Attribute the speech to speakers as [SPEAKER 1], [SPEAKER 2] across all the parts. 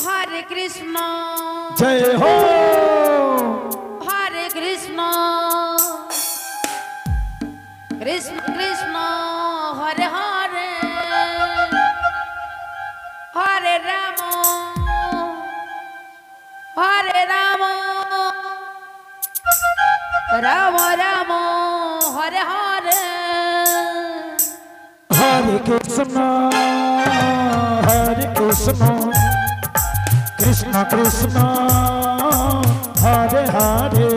[SPEAKER 1] हरे कृष्ण
[SPEAKER 2] जय हो
[SPEAKER 1] हरे कृष्ण कृष्ण कृष्ण हरे हरे हरे राम राम राम हरे हरे
[SPEAKER 2] हरे कृष्ण कृष्ण कृष्ण हरे हरे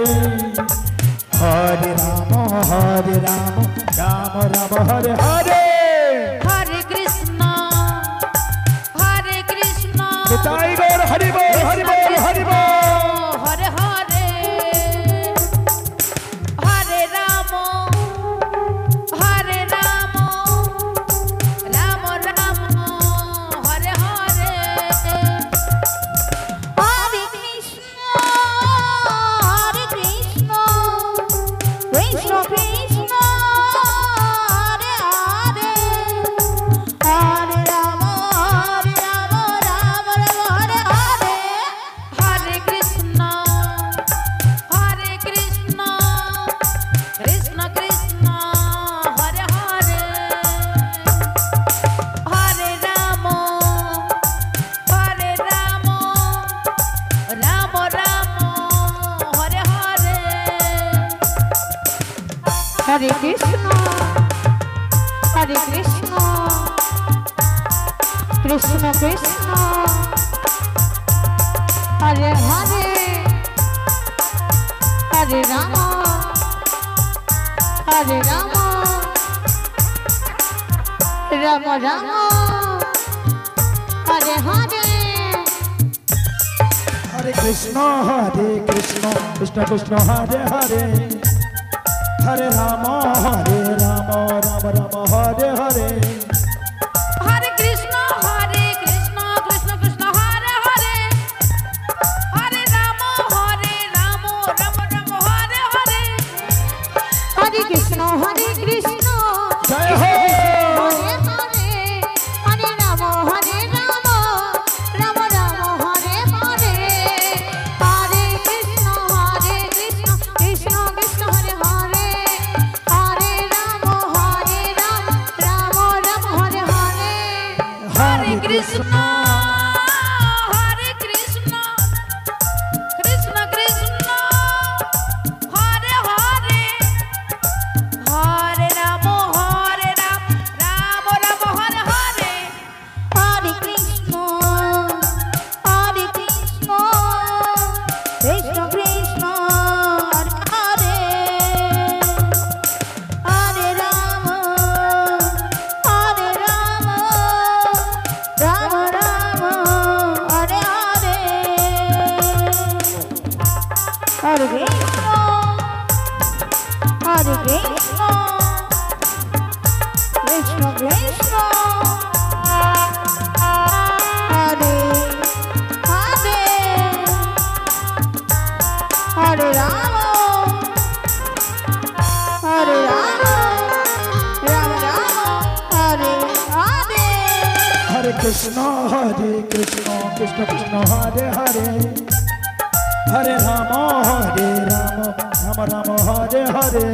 [SPEAKER 2] हरे राम राम राम हरे हरे
[SPEAKER 1] हरे कृष्ण
[SPEAKER 2] निताई गौर हरि बोल हरि बोल हरि बोल
[SPEAKER 1] हरे हरे हरे राम राम राम हरे हरे हरे कृष्ण कृष्ण कृष्ण हरे हरे हरे राम राम हरे हरे हरे कृष्ण कृष्ण कृष्ण हरे हरे हरे राम राम राम हरे हरे हरे कृष्ण कृष्ण कृष्ण हरे हरे हरे राम राम राम हरे हरे
[SPEAKER 2] हरे कृष्ण कृष्ण कृष्ण हरे हरे हरे राम राम राम हरे हरे
[SPEAKER 1] हरे कृष्ण कृष्ण कृष्ण हरे हरे हरे राम राम राम हरे हरे हरे कृष्ण
[SPEAKER 2] जय हो
[SPEAKER 1] हरे हरे हरे राम राम राम हरे हरे हरे कृष्ण कृष्ण कृष्ण हरे हरे हरे राम राम राम हरे हरे हरे कृष्ण कृष्ण कृष्ण हरे हरे हरे राम राम हरे हरे हरे कृष्ण कृष्ण कृष्ण हरे हरे हरे राम राम हरे हरे हरे कृष्ण कृष्ण कृष्ण हरे हरे हरे राम राम हरे हरे
[SPEAKER 2] हरे कृष्ण कृष्ण कृष्ण हरे हरे हरे राम राम राम हरे हरे